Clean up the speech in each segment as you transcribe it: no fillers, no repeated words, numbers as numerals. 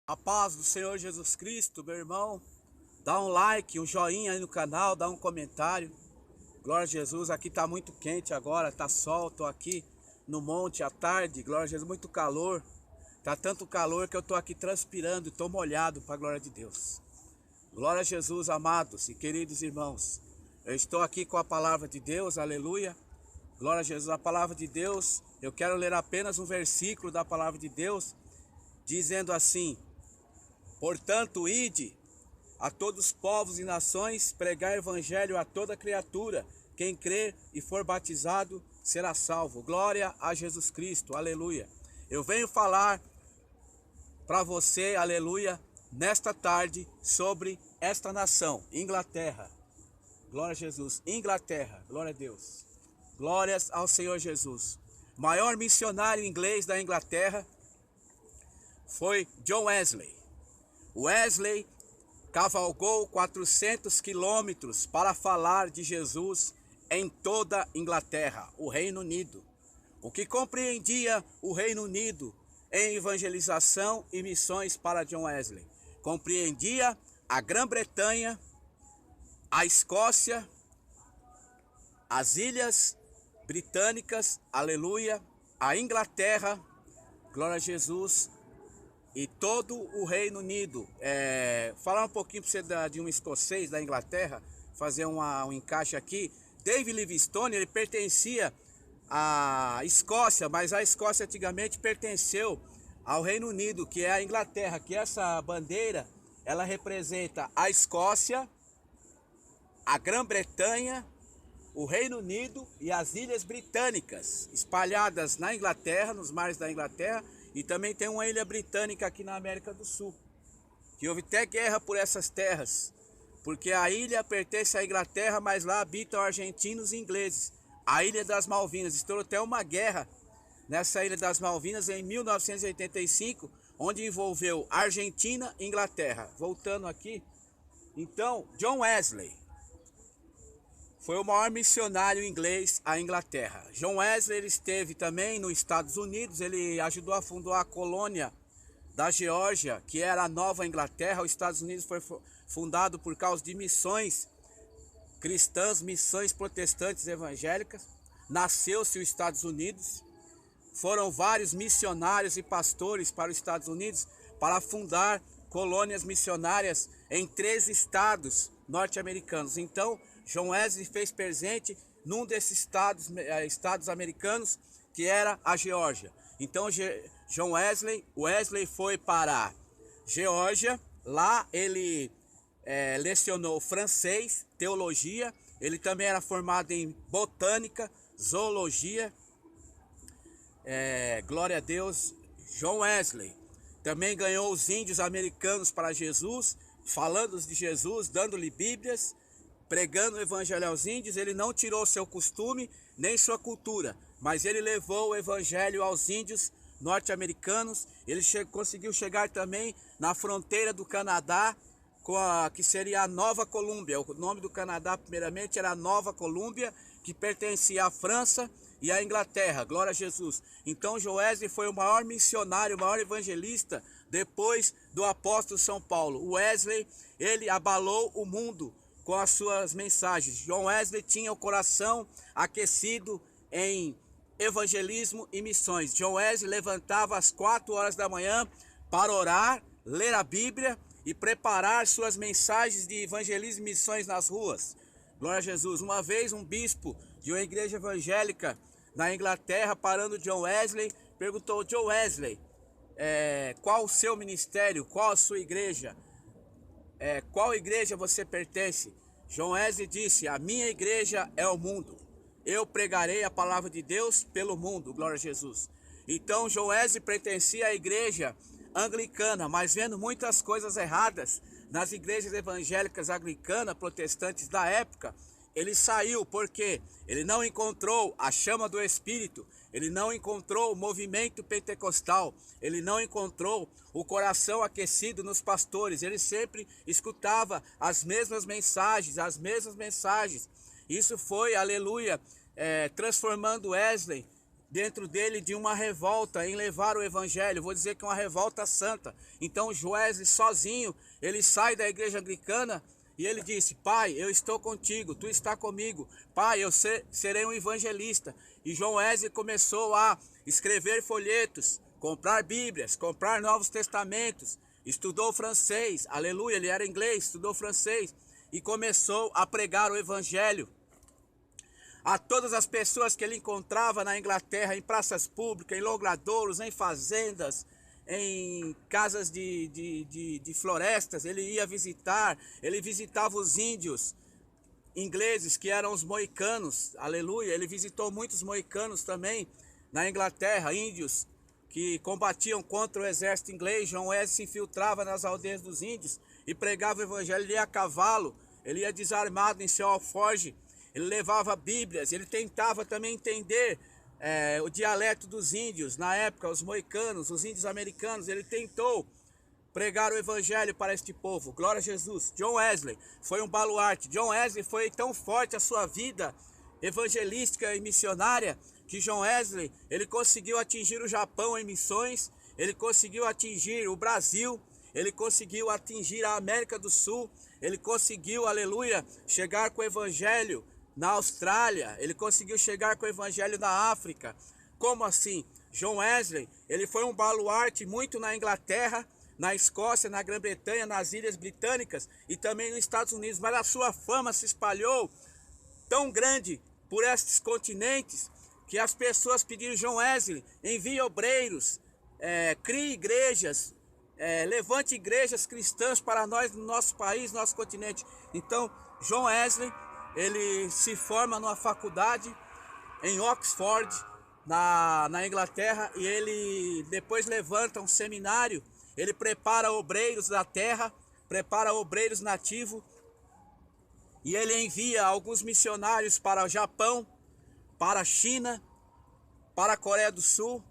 A paz do Senhor Jesus Cristo, meu irmão. Dá um like, um joinha aí no canal, dá um comentário. Glória a Jesus, aqui tá muito quente agora, tá sol, tô aqui no monte à tarde, glória a Jesus, muito calor. Tá tanto calor que eu tô aqui transpirando, tô molhado para a glória de Deus. Glória a Jesus, amados e queridos irmãos. Eu estou aqui com a palavra de Deus, aleluia. Glória a Jesus, a palavra de Deus. Eu quero ler apenas um versículo da palavra de Deus, dizendo assim: portanto, ide a todos os povos e nações, pregar evangelho a toda criatura. Quem crer e for batizado será salvo. Glória a Jesus Cristo, aleluia. Eu venho falar para você, aleluia, nesta tarde sobre esta nação, Inglaterra. Glória a Jesus, Inglaterra, glória a Deus. Glórias ao Senhor Jesus. O maior missionário inglês da Inglaterra foi John Wesley. Wesley cavalgou 400 quilômetros para falar de Jesus em toda a Inglaterra, o Reino Unido. O que compreendia o Reino Unido em evangelização e missões para John Wesley? Compreendia a Grã-Bretanha, a Escócia, as Ilhas Britânicas, aleluia, a Inglaterra, glória a Jesus, e todo o Reino Unido. Falar um pouquinho para você de um escocês da Inglaterra, fazer um encaixe aqui. David Livingstone, ele pertencia à Escócia, mas a Escócia antigamente pertenceu ao Reino Unido, que é a Inglaterra, que essa bandeira, ela representa a Escócia, a Grã-Bretanha, o Reino Unido e as Ilhas Britânicas, espalhadas na Inglaterra, nos mares da Inglaterra. E também tem uma ilha britânica aqui na América do Sul, que houve até guerra por essas terras, porque a ilha pertence à Inglaterra, mas lá habitam argentinos e ingleses. A Ilha das Malvinas, estourou até uma guerra nessa Ilha das Malvinas em 1985, onde envolveu Argentina e Inglaterra. Voltando aqui, então, John Wesley foi o maior missionário inglês à Inglaterra. John Wesley ele esteve também nos Estados Unidos, ele ajudou a fundar a colônia da Geórgia, que era a Nova Inglaterra. Os Estados Unidos foi fundado por causa de missões cristãs, missões protestantes evangélicas. Nasceu-se os Estados Unidos. Foram vários missionários e pastores para os Estados Unidos para fundar colônias missionárias em 13 estados norte-americanos. Então, John Wesley fez presente num desses estados americanos, que era a Geórgia. Então, John Wesley foi para a Geórgia. Lá ele lecionou francês, teologia. Ele também era formado em botânica, zoologia. Glória a Deus. John Wesley também ganhou os índios americanos para Jesus, falando de Jesus, dando-lhe Bíblias, pregando o evangelho aos índios. Ele não tirou seu costume nem sua cultura, mas ele levou o evangelho aos índios norte-americanos. Ele conseguiu chegar também na fronteira do Canadá, que seria a Nova Colômbia. O nome do Canadá primeiramente era Nova Colômbia, que pertencia à França e à Inglaterra. Glória a Jesus. Então John Wesley foi o maior missionário, o maior evangelista depois do apóstolo São Paulo. Wesley, ele abalou o mundo com as suas mensagens. John Wesley tinha o coração aquecido em evangelismo e missões. John Wesley levantava às 4 horas da manhã para orar, ler a Bíblia e preparar suas mensagens de evangelismo e missões nas ruas. Glória a Jesus. Uma vez um bispo de uma igreja evangélica na Inglaterra, parando John Wesley, perguntou: John Wesley, qual o seu ministério? Qual a sua igreja? Qual igreja você pertence? John Wesley disse: a minha igreja é o mundo. Eu pregarei a palavra de Deus pelo mundo. Glória a Jesus. Então John Wesley pertencia à igreja anglicana, mas vendo muitas coisas erradas nas igrejas evangélicas anglicanas, protestantes da época, ele saiu, porque ele não encontrou a chama do Espírito, ele não encontrou o movimento pentecostal, ele não encontrou o coração aquecido nos pastores. Ele sempre escutava as mesmas mensagens, Isso foi, aleluia, transformando Wesley dentro dele de uma revolta em levar o evangelho. Vou dizer que é uma revolta santa. Então Wesley sozinho, ele sai da igreja anglicana e ele disse: Pai, eu estou contigo, tu está comigo. Pai, eu serei um evangelista. E John Wesley começou a escrever folhetos, comprar bíblias, comprar novos testamentos. Estudou francês, aleluia, ele era inglês, estudou francês. E começou a pregar o evangelho a todas as pessoas que ele encontrava na Inglaterra, em praças públicas, em logradouros, em fazendas, em casas de florestas. Ele ia visitar, ele visitava os índios ingleses, que eram os moicanos, aleluia. Ele visitou muitos moicanos também na Inglaterra, índios que combatiam contra o exército inglês. John Wesley se infiltrava nas aldeias dos índios e pregava o evangelho. Ele ia a cavalo, ele ia desarmado em seu alforje, ele levava bíblias, ele tentava também entender o dialeto dos índios. Na época, os moicanos, os índios americanos, ele tentou pregar o evangelho para este povo. Glória a Jesus. John Wesley foi um baluarte. John Wesley foi tão forte a sua vida evangelística e missionária que John Wesley, ele conseguiu atingir o Japão em missões, ele conseguiu atingir o Brasil, ele conseguiu atingir a América do Sul, ele conseguiu, aleluia, chegar com o evangelho na Austrália, ele conseguiu chegar com o evangelho na África. Como assim? John Wesley, ele foi um baluarte muito na Inglaterra, na Escócia, na Grã-Bretanha, nas Ilhas Britânicas e também nos Estados Unidos, mas a sua fama se espalhou tão grande por estes continentes que as pessoas pediram: John Wesley, envie obreiros, crie igrejas, levante igrejas cristãs para nós no nosso país, nosso continente. Então, John Wesley, ele se forma numa faculdade em Oxford, na Inglaterra, e ele depois levanta um seminário. Ele prepara obreiros da terra, prepara obreiros nativos, e ele envia alguns missionários para o Japão, para a China, para a Coreia do Sul,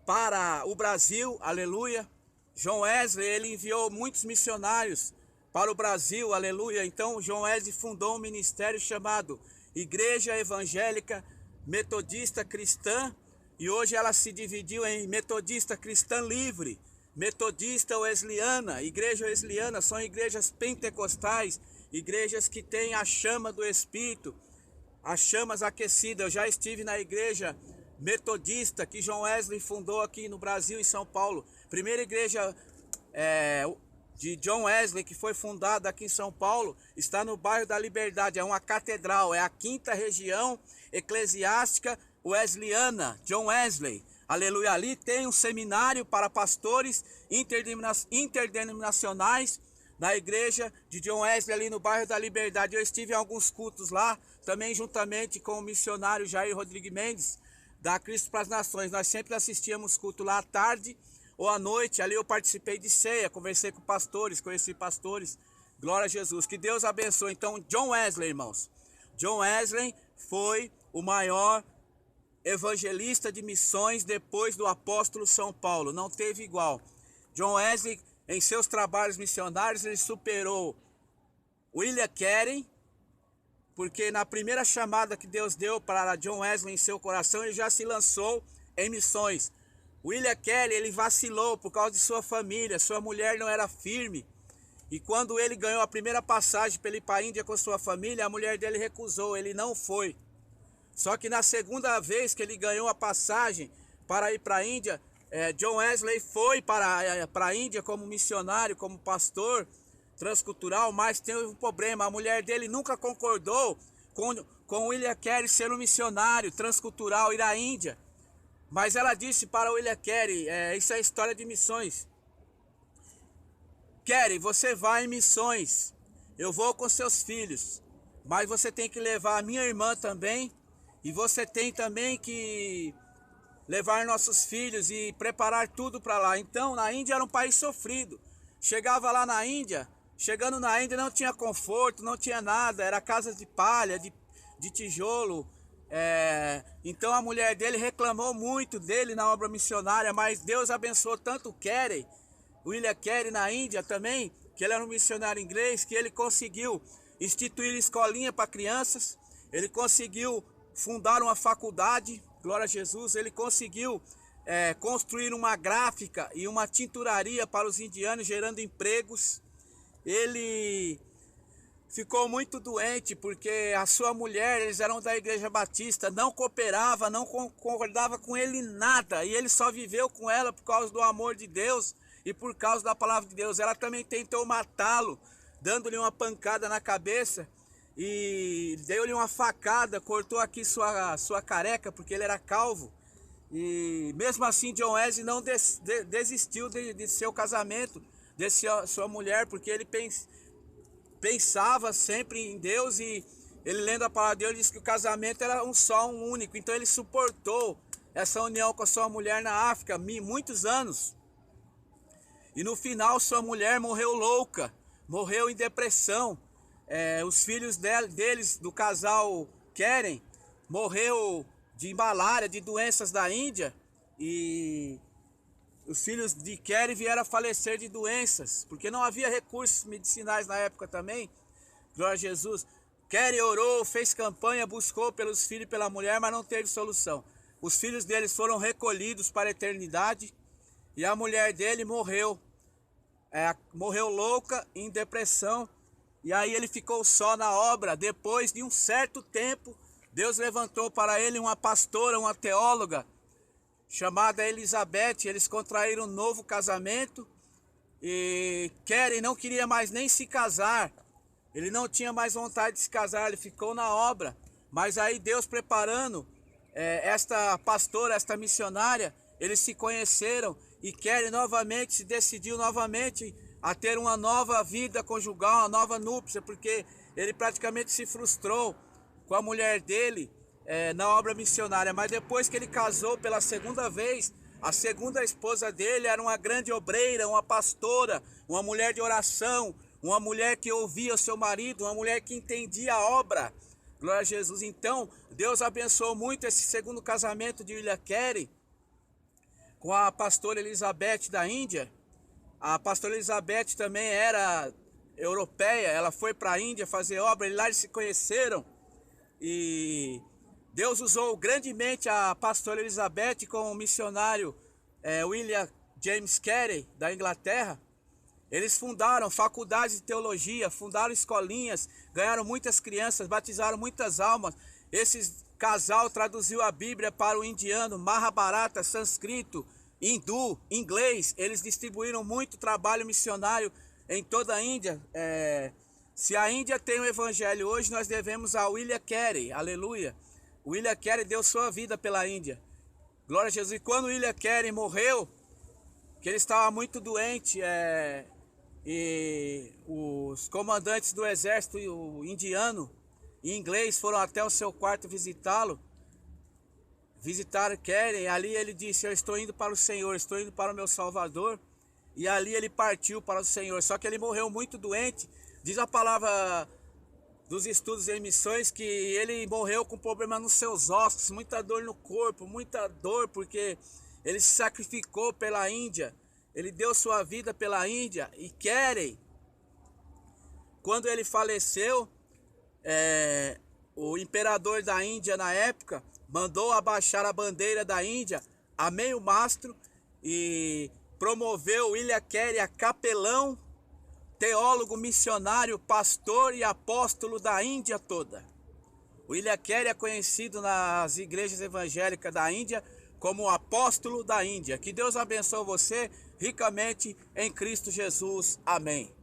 para o Brasil, aleluia. John Wesley, ele enviou muitos missionários para o Brasil, aleluia. Então John Wesley fundou um ministério chamado Igreja Evangélica Metodista Cristã, e hoje ela se dividiu em Metodista Cristã Livre, Metodista Wesleyana, Igreja Wesleyana. São igrejas pentecostais, igrejas que têm a chama do Espírito, as chamas aquecidas. Eu já estive na igreja metodista que John Wesley fundou aqui no Brasil, em São Paulo. Primeira igreja de John Wesley que foi fundada aqui em São Paulo está no bairro da Liberdade. É uma catedral, é a 5ª região eclesiástica wesleyana, John Wesley. Aleluia. Ali tem um seminário para pastores interdenominacionais na igreja de John Wesley, ali no bairro da Liberdade. Eu estive em alguns cultos lá, também juntamente com o missionário Jair Rodrigues Mendes, da Cristo para as Nações. Nós sempre assistíamos culto lá à tarde ou à noite. Ali eu participei de ceia, conversei com pastores, conheci pastores. Glória a Jesus. Que Deus abençoe. Então, John Wesley, irmãos. John Wesley foi o maior evangelista de missões depois do apóstolo São Paulo. Não teve igual. John Wesley, em seus trabalhos missionários, ele superou William Carey, porque na primeira chamada que Deus deu para John Wesley em seu coração, ele já se lançou em missões. William Carey, ele vacilou por causa de sua família, sua mulher não era firme. E quando ele ganhou a primeira passagem para ele ir para a Índia com sua família, a mulher dele recusou, ele não foi. Só que na segunda vez que ele ganhou a passagem para ir para a Índia, John Wesley foi para a Índia como missionário, como pastor transcultural, mas teve um problema. A mulher dele nunca concordou com William Carey ser um missionário transcultural, ir à Índia. Mas ela disse para William Carey, isso é história de missões: Carey, você vai em missões, eu vou com seus filhos, mas você tem que levar a minha irmã também, e você tem também que levar nossos filhos e preparar tudo para lá. Então, na Índia era um país sofrido. Chegava lá na Índia, chegando na Índia não tinha conforto, não tinha nada, era casa de palha, de tijolo. Então a mulher dele reclamou muito dele na obra missionária, mas Deus abençoou tanto o Carey, William Carey na Índia também, que ele era um missionário inglês, que ele conseguiu instituir escolinha para crianças, ele conseguiu fundar uma faculdade, glória a Jesus, ele conseguiu construir uma gráfica e uma tinturaria para os indianos, gerando empregos. Ele ficou muito doente porque a sua mulher, eles eram da Igreja Batista, não cooperava, não concordava com ele em nada, e ele só viveu com ela por causa do amor de Deus e por causa da palavra de Deus. Ela também tentou matá-lo, dando-lhe uma pancada na cabeça e deu-lhe uma facada, cortou aqui sua careca, porque ele era calvo. E mesmo assim John Wesley não desistiu de seu casamento, de sua mulher, porque ele pensava sempre em Deus, e ele, lendo a palavra de Deus, disse que o casamento era um único. Então ele suportou essa união com a sua mulher na África muitos anos. E no final sua mulher morreu louca, morreu em depressão. Os filhos deles, do casal Keren, morreu de malária, de doenças da Índia, e os filhos de Keren vieram a falecer de doenças, porque não havia recursos medicinais na época também. Glória a Jesus. Keren orou, fez campanha, buscou pelos filhos e pela mulher, mas não teve solução. Os filhos deles foram recolhidos para a eternidade, e a mulher dele morreu. Morreu louca, em depressão, e aí ele ficou só na obra. Depois de um certo tempo, Deus levantou para ele uma pastora, uma teóloga, chamada Elizabeth. Eles contraíram um novo casamento, e Keren não queria mais nem se casar. Ele não tinha mais vontade de se casar, ele ficou na obra. Mas aí Deus preparando esta pastora, esta missionária, eles se conheceram, e Keren novamente se decidiu novamente a ter uma nova vida conjugal, uma nova núpcia, porque ele praticamente se frustrou com a mulher dele na obra missionária. Mas depois que ele casou pela segunda vez, a segunda esposa dele era uma grande obreira, uma pastora, uma mulher de oração, uma mulher que ouvia o seu marido, uma mulher que entendia a obra. Glória a Jesus. Então Deus abençoou muito esse segundo casamento de William Carey com a pastora Elizabeth da Índia. A pastora Elizabeth também era europeia, ela foi para a Índia fazer obra, e lá eles se conheceram. E Deus usou grandemente a pastora Elizabeth com o missionário William James Carey, da Inglaterra. Eles fundaram faculdades de teologia, fundaram escolinhas, ganharam muitas crianças, batizaram muitas almas. Esse casal traduziu a Bíblia para o indiano, Mahabharata, sânscrito, hindu, inglês. Eles distribuíram muito trabalho missionário em toda a Índia. Se a Índia tem o evangelho hoje, nós devemos a William Carey, aleluia. William Carey deu sua vida pela Índia, glória a Jesus. E quando William Carey morreu, que ele estava muito doente, e os comandantes do exército indiano e inglês foram até o seu quarto visitá-lo, visitaram Carey. Ali ele disse: eu estou indo para o Senhor, estou indo para o meu Salvador. E ali ele partiu para o Senhor. Só que ele morreu muito doente. Diz a palavra dos estudos em missões que ele morreu com problema nos seus ossos, muita dor no corpo, muita dor, porque ele se sacrificou pela Índia, ele deu sua vida pela Índia. E Carey, quando ele faleceu, o imperador da Índia na época mandou abaixar a bandeira da Índia a meio mastro e promoveu William Carey a capelão, teólogo, missionário, pastor e apóstolo da Índia toda. William Carey é conhecido nas igrejas evangélicas da Índia como o apóstolo da Índia. Que Deus abençoe você ricamente em Cristo Jesus. Amém.